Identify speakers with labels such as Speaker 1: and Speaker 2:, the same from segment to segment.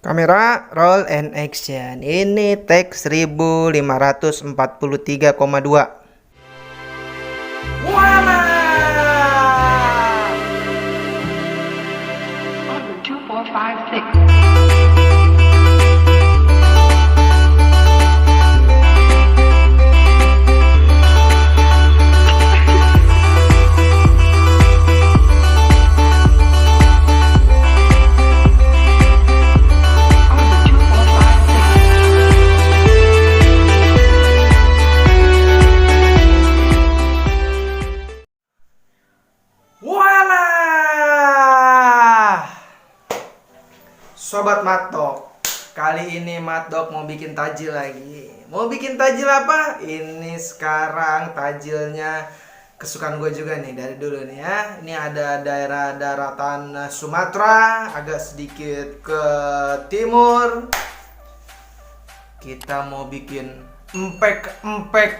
Speaker 1: Kamera roll and action. Ini take 1543,2. Wala!
Speaker 2: Over 2456.
Speaker 1: Sobat Matdog, kali ini Matdog mau bikin tajil lagi. Mau bikin tajil apa? Ini sekarang tajilnya kesukaan gue juga nih dari dulu nih ya. Ini ada daerah daratan Sumatera, agak sedikit ke timur. Kita mau bikin empek-empek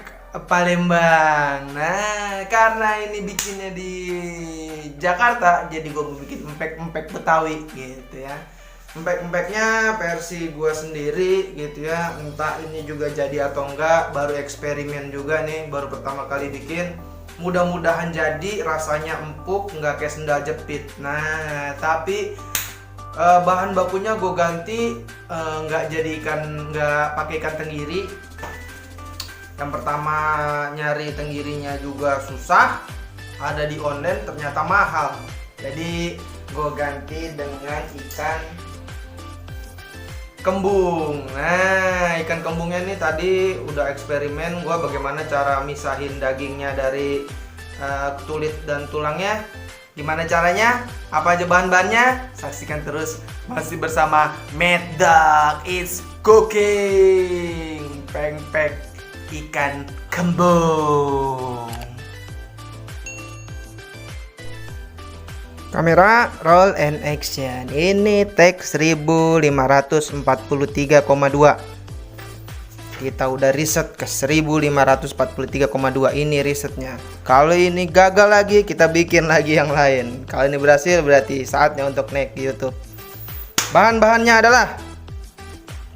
Speaker 1: Palembang. Nah, karena ini bikinnya di Jakarta, jadi gue mau bikin empek-empek Betawi gitu ya. Empek-empeknya versi gue sendiri gitu ya. Entah ini juga jadi atau enggak, baru eksperimen juga nih, baru pertama kali bikin. Mudah-mudahan jadi, rasanya empuk, nggak kayak sendal jepit. Nah, tapi bahan bakunya gue ganti, nggak pakai ikan tenggiri. Yang pertama nyari tenggirinya juga susah, ada di online ternyata mahal. Jadi gue ganti dengan ikan kembung. Nah, ikan kembungnya ini tadi udah eksperimen gue bagaimana cara misahin dagingnya dari kulit dan tulangnya. Gimana caranya? Apa aja bahan-bahannya? Saksikan terus, masih bersama Matdog It's Cooking. Pempek ikan kembung. Kamera roll and action. Ini take 1543,2. Kita udah riset ke 1543,2. Ini risetnya. Kalau ini gagal lagi, kita bikin lagi yang lain. Kalau ini berhasil, berarti saatnya untuk naik di YouTube. Bahan-bahannya adalah: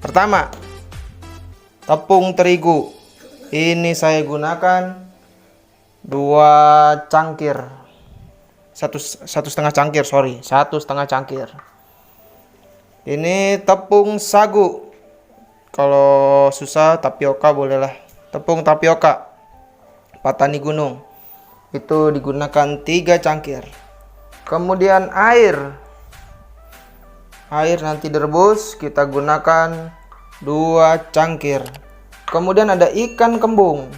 Speaker 1: pertama, tepung terigu. Ini saya gunakan 2 cangkir. Satu setengah cangkir. Ini tepung sagu. Kalau susah tapioka bolehlah. Tepung tapioka Patani Gunung. Itu digunakan 3 cangkir. Kemudian air. Air nanti direbus, kita gunakan 2 cangkir. Kemudian ada ikan kembung.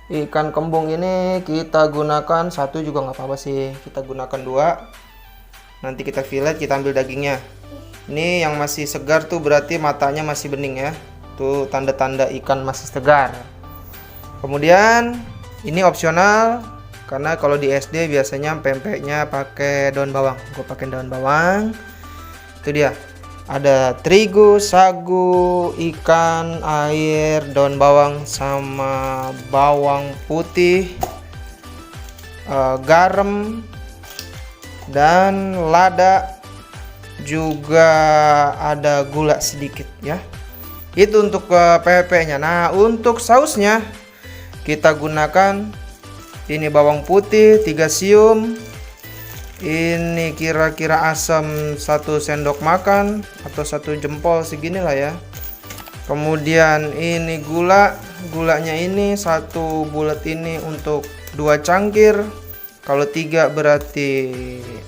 Speaker 1: Ikan kembung ini kita gunakan 1 juga nggak apa-apa sih. Kita gunakan 2. Nanti kita fillet, kita ambil dagingnya. Ini yang masih segar tuh berarti matanya masih bening ya. Tuh tanda-tanda ikan masih segar. Kemudian ini opsional karena kalau di SD biasanya pempeknya pakai daun bawang. Gue pakai daun bawang. Itu dia. Ada terigu, sagu, ikan, air, daun bawang, sama bawang putih, garam, dan lada. Juga ada gula sedikit ya. Itu untuk pempeknya. Nah, untuk sausnya kita gunakan ini bawang putih 3 siung. Ini kira-kira asam 1 sendok makan atau 1 jempol segini lah ya. Kemudian ini gulanya ini 1 bulat ini untuk 2 cangkir. Kalau 3 berarti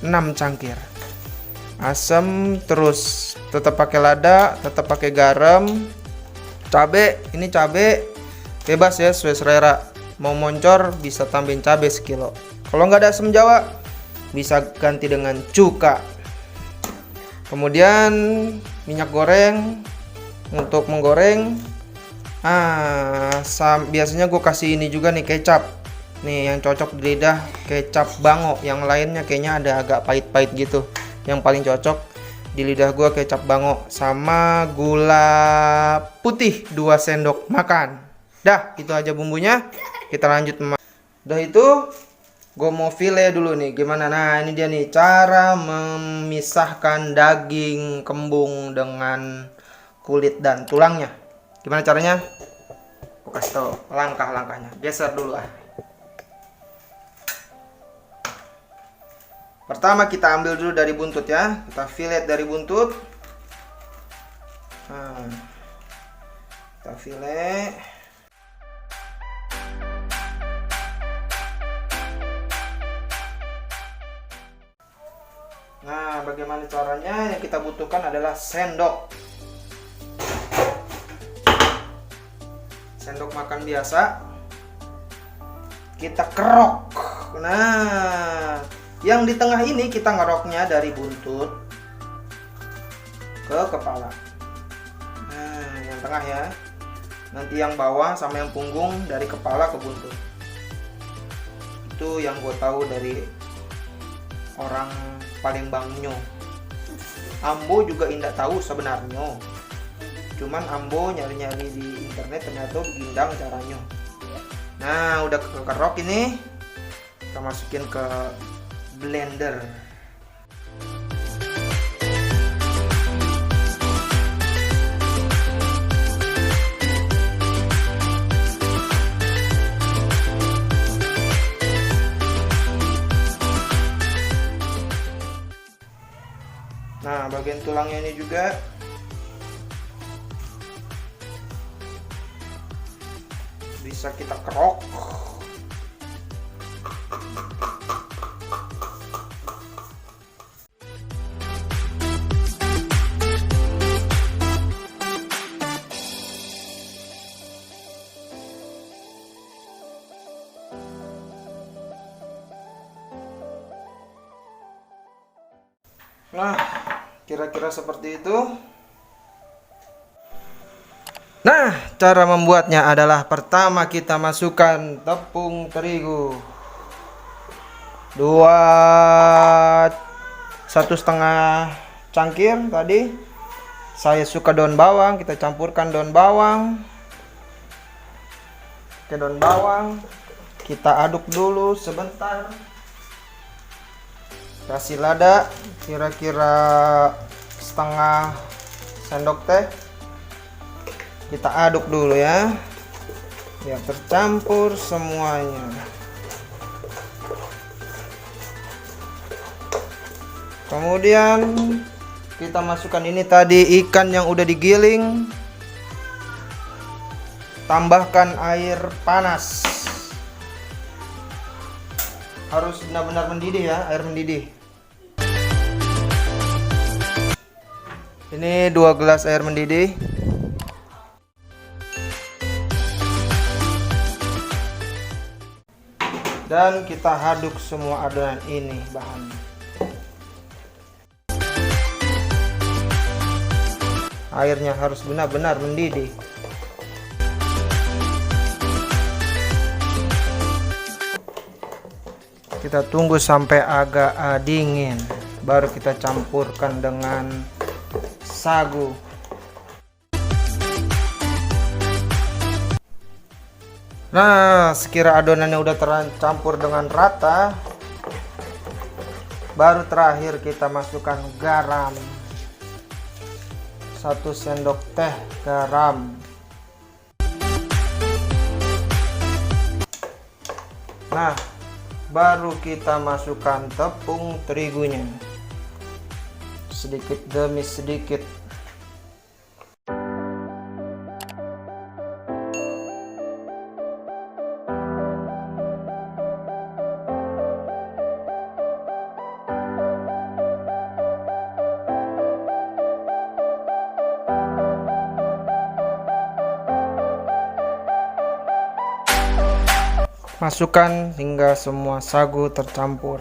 Speaker 1: 6 cangkir. Asam, terus tetap pakai lada, tetap pakai garam. Cabe, ini cabe bebas ya, sesuai selera. Mau moncor bisa tambahin cabe sekilo. Kalau nggak ada asam Jawa, bisa ganti dengan cuka. Kemudian minyak goreng untuk menggoreng. Biasanya gue kasih ini juga nih, kecap. Nih yang cocok di lidah kecap bango. Yang lainnya kayaknya ada agak pahit-pahit gitu. Yang paling cocok di lidah gue kecap bango, sama gula putih 2 sendok makan. Dah, itu aja bumbunya. Kita lanjut. Udah itu Gue mau file dulu nih. Gimana? Nah, ini dia nih cara memisahkan daging kembung dengan kulit dan tulangnya. Gimana caranya? Gue kasih tau langkah-langkahnya. Geser dulu ah. Pertama kita ambil dulu dari buntut ya. Kita fillet dari buntut. Nah, kita fillet. Nah, bagaimana caranya? Yang kita butuhkan adalah sendok. Sendok makan biasa. Kita kerok. Nah, yang di tengah ini kita ngeroknya dari buntut ke kepala. Nah, yang tengah ya. Nanti yang bawah sama yang punggung dari kepala ke buntut. Itu yang gue tahu dari orang Palembang nyo. Ambo juga indah tahu sebenarnya. Cuman Ambo nyari-nyari di internet ternyata begindang caranya. Nah, udah kekerok ini. Kita masukin ke blender. Nah, bagian tulangnya ini juga bisa kita kerok. Nah, kira-kira seperti itu. Nah, cara membuatnya adalah pertama kita masukkan tepung terigu 1,5 cangkir tadi. Saya suka daun bawang, kita campurkan daun bawang. Oke, daun bawang kita aduk dulu sebentar. Kasih lada kira-kira setengah sendok teh. Kita aduk dulu ya, biar tercampur semuanya. Kemudian kita masukkan ini tadi ikan yang udah digiling. Tambahkan air panas. Harus benar-benar mendidih ya, air mendidih. Ini 2 gelas air mendidih. Dan kita aduk semua adonan ini bahannya. Airnya harus benar-benar mendidih. Kita tunggu sampai agak dingin, baru kita campurkan dengan sagu. Nah, sekira adonannya udah tercampur dengan rata, baru terakhir kita masukkan garam. 1 sendok teh garam. Nah, baru kita masukkan tepung terigunya. Sedikit demi sedikit. Masukkan hingga semua sagu tercampur.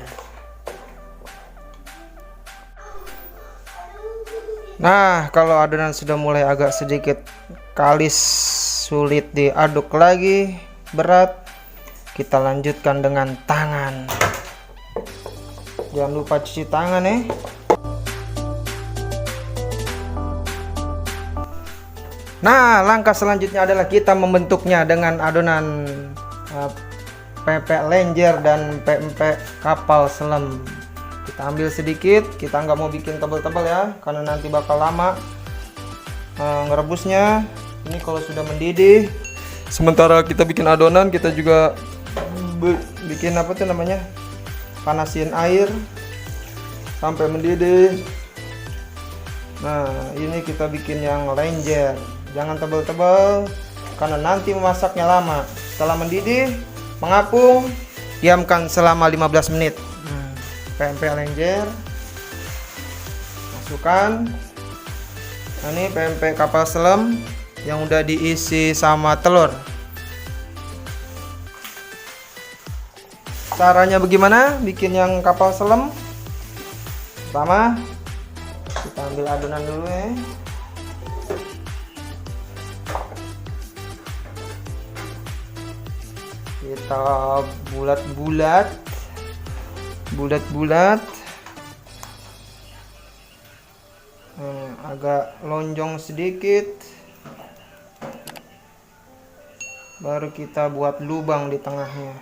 Speaker 1: Nah, kalau adonan sudah mulai agak sedikit kalis, sulit diaduk lagi, berat, kita lanjutkan dengan tangan. Jangan lupa cuci tangan ya. Nah, langkah selanjutnya adalah kita membentuknya dengan adonan pempek lenjer dan pempek kapal selam. Kita ambil sedikit, kita nggak mau bikin tebal-tebal ya, karena nanti bakal lama ngerebusnya. Ini kalau sudah mendidih, sementara kita bikin adonan, kita juga bikin apa tuh namanya, panasin air sampai mendidih. Nah, ini kita bikin yang lenjer, jangan tebal-tebal karena nanti memasaknya lama. Setelah mendidih, mengapung, diamkan selama 15 menit. Pempek lenjer masukkan. Nah, ini pempek kapal selam yang udah diisi sama telur. Caranya bagaimana bikin yang kapal selam? Pertama, kita ambil adonan dulu ya. Kita bulat-bulat, agak lonjong sedikit. Baru kita buat lubang di tengahnya.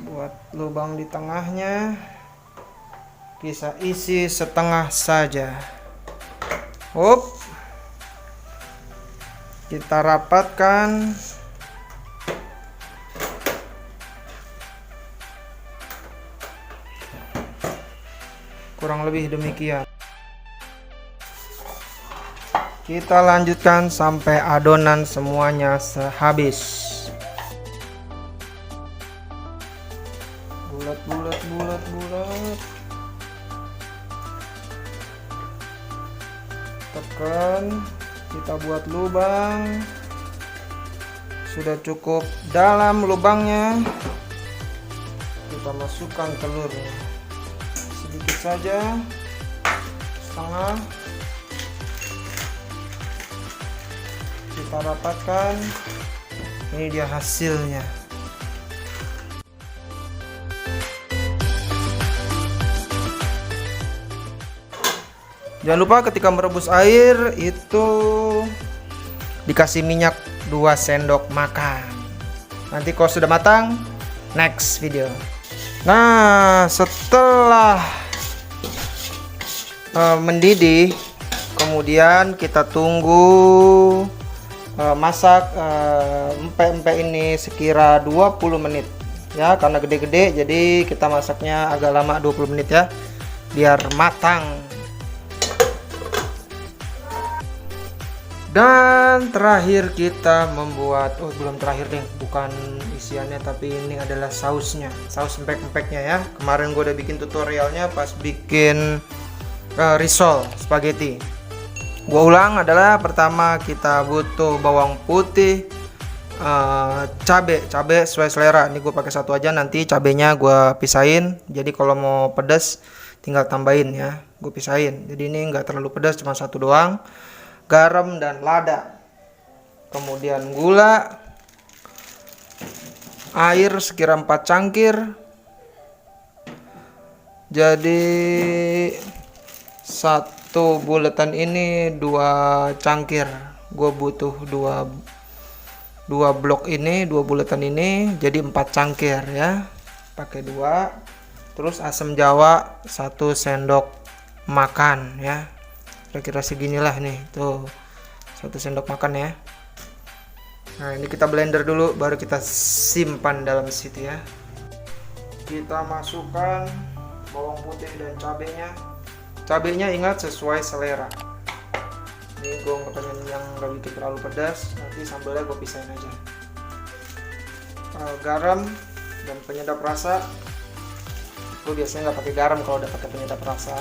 Speaker 1: Buat lubang di tengahnya, bisa isi setengah saja. Hop, kita rapatkan. Kurang lebih demikian. Kita lanjutkan sampai adonan semuanya habis. Bulat. Tekan, kita buat lubang. Sudah cukup dalam lubangnya, kita masukkan telurnya sedikit saja, setengah. Kita rapatkan. Ini dia hasilnya. Jangan lupa ketika merebus air itu dikasih minyak 2 sendok makan. Nanti kalau sudah matang, next video. Nah, setelah mendidih, kemudian kita tunggu masak empek-empek ini sekira 20 menit ya, karena gede-gede jadi kita masaknya agak lama, 20 menit ya, biar matang. Dan terakhir kita membuat, belum terakhir deh, bukan isiannya tapi ini adalah sausnya, saus empek-empeknya ya. Kemarin gue udah bikin tutorialnya pas bikin risol spaghetti. Gue ulang, adalah pertama kita butuh bawang putih, cabe sesuai selera. Ini gue pakai 1 aja, nanti cabenya gue pisahin. Jadi kalau mau pedas tinggal tambahin ya, gue pisahin. Jadi ini nggak terlalu pedas, cuma 1 doang. Garam dan lada, kemudian gula, air sekira 4 cangkir. Jadi 1 buletan ini 2 cangkir. Gue butuh 2 blok ini, 2 buletan ini, jadi 4 cangkir ya. Pakai 2. Terus asam jawa 1 sendok makan ya. Kira-kira seginilah nih, tuh 1 sendok makan ya. Nah, ini kita blender dulu, baru kita simpan dalam situ ya. Kita masukkan bawang putih dan cabenya. Cabenya ingat sesuai selera. Ini gue nggak pengen yang nggak bikin terlalu pedas, nanti sambalnya gue pisahin aja. Garam dan penyedap rasa. Gue biasanya nggak pakai garam kalau udah pakai penyedap rasa.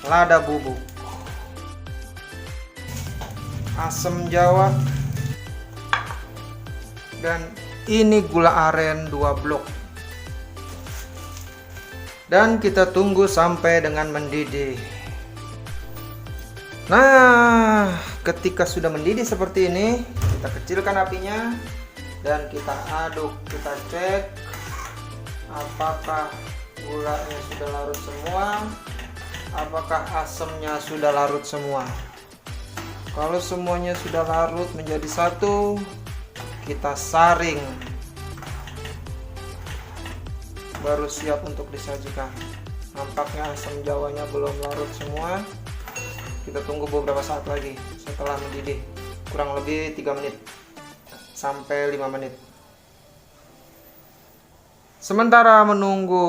Speaker 1: Lada bubuk, asam jawa, dan ini gula aren 2 blok. Dan kita tunggu sampai dengan mendidih. Nah, ketika sudah mendidih seperti ini, kita kecilkan apinya dan kita aduk. Kita cek apakah gulanya sudah larut semua, apakah asamnya sudah larut semua. Kalau semuanya sudah larut menjadi satu, kita saring. Baru siap untuk disajikan. Nampaknya asam jawanya belum larut semua. Kita tunggu beberapa saat lagi setelah mendidih. Kurang lebih 3 menit sampai 5 menit. Sementara menunggu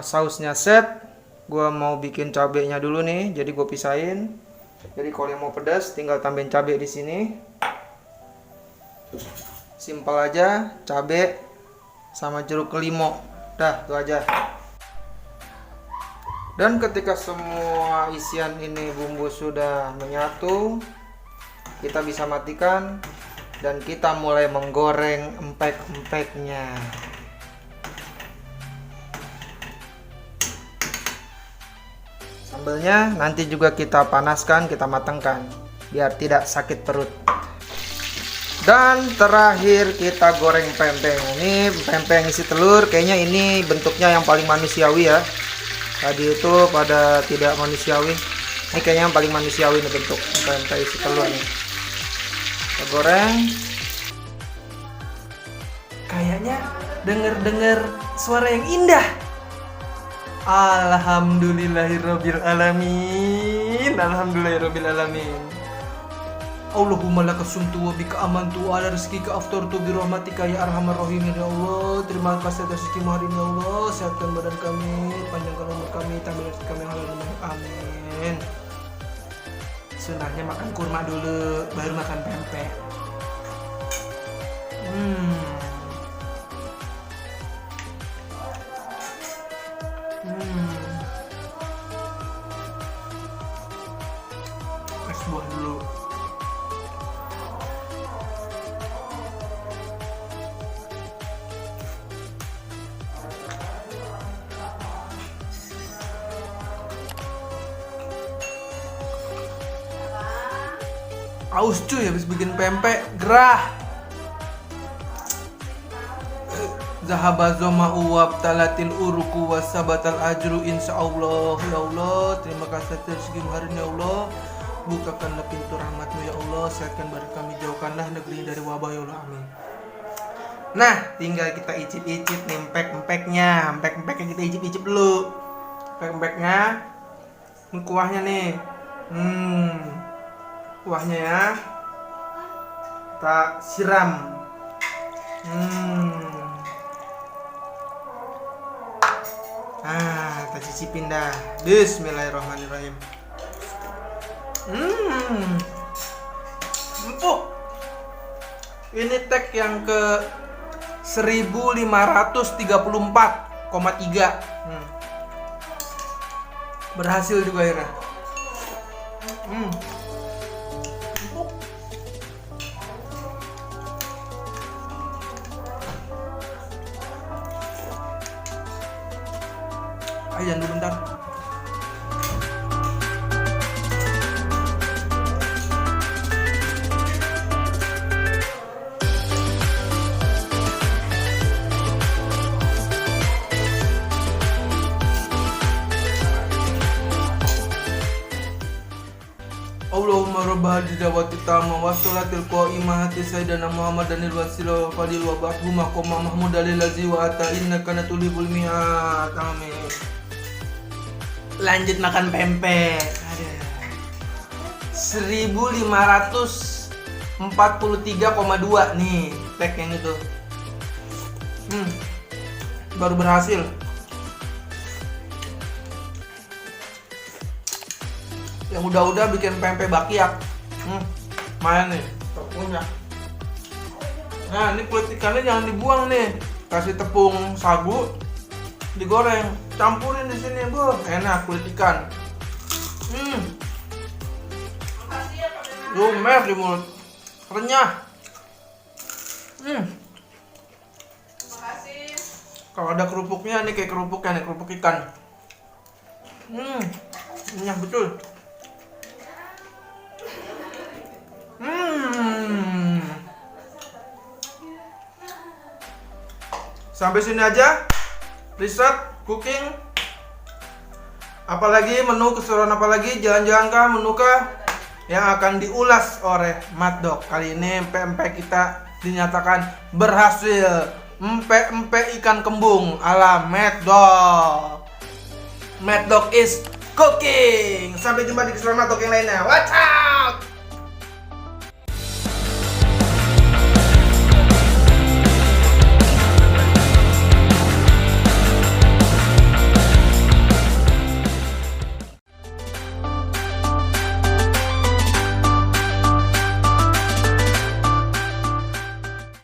Speaker 1: sausnya set, gua mau bikin cabenya dulu nih. Jadi gue pisahin. Jadi kalau yang mau pedas tinggal tambahin cabai di sini. Simpel aja, cabai sama jeruk kelimo. Dah, itu aja. Dan ketika semua isian ini bumbu sudah menyatu, kita bisa matikan dan kita mulai menggoreng empek-empeknya. Sambelnya nanti juga kita panaskan, kita matangkan biar tidak sakit perut. Dan terakhir kita goreng pempek. Ini pempek yang isi telur, kayaknya ini bentuknya yang paling manusiawi ya. Tadi itu pada tidak manusiawi. Ini kayaknya yang paling manusiawi nih bentuk pempek isi telur nih. Kita goreng. Kayaknya denger suara yang indah. Alhamdulillahirabbil alamin. Alhamdulillahirabbil alamin. Allahumma lakasumtu wa bika amantu wa ala rizkika aftartu bi rahmatika ya arhamar rahimin ya Allah. Terima kasih atas rezekimu hari ini ya Allah. Sehatkan badan kami, panjangkan umur kami, tambah rezeki kami halal dan baik. Amin. Sunahnya makan kurma dulu baru makan pempek. Es buah dulu. Aus cuy habis bikin pempek, gerah. Zahaba zama'u wabtalatil uruku wasabatal ajru insyaallah ya Allah. Terima kasih atas rezekimu hari ini ya Allah. Bukakanlah pintu rahmatmu ya Allah. Sehatkan badan kami, jauhkanlah negeri dari wabah ya Allah. Amin. Nah, tinggal kita icip-icip nih empek-empeknya. Empek-empeknya kita icip-icip dulu. Empek-empeknya. Ini kuahnya nih. Kuahnya ya. Kita siram. Kita cicipin dah. Bismillahirrahmanirrahim. Empuk. Ini tag yang ke 1534,3. Berhasil juga akhirnya. Empuk. Jangan dulu bentar. Allahumma rabbal dawati tamma wa salatil qa'imah hati sayyidina Muhammadanil wasilah wa fadil wa ba'du maqama mahmud alil ladzi wa ata innaka natulibul mi'at. Amin. Lanjut makan pempek. 1543,2 nih tag yang itu. Baru berhasil. Yang udah bikin pempek bakyak. Lumayan nih, tepungnya. Nah, ini kulit ikannya jangan dibuang nih. Kasih tepung sagu, digoreng, campurin di sini, Bu. Enak kulit ikan. Lumer di mulut. Renyah.
Speaker 3: Makasih.
Speaker 1: Kalau ada kerupuknya nih kayak kerupuknya nih, kerupuk ikan. Renyah betul. Sampai sini aja riset cooking. Apalagi menu keseruan, apalagi jalan-jalan kah, menu kah? yang akan diulas oleh Maddog. Kali ini empek-empek kita dinyatakan berhasil. Empek-empek ikan kembung ala Maddog. Maddog is cooking. Sampai jumpa di kesempatan Maddog yang lainnya. Wacha!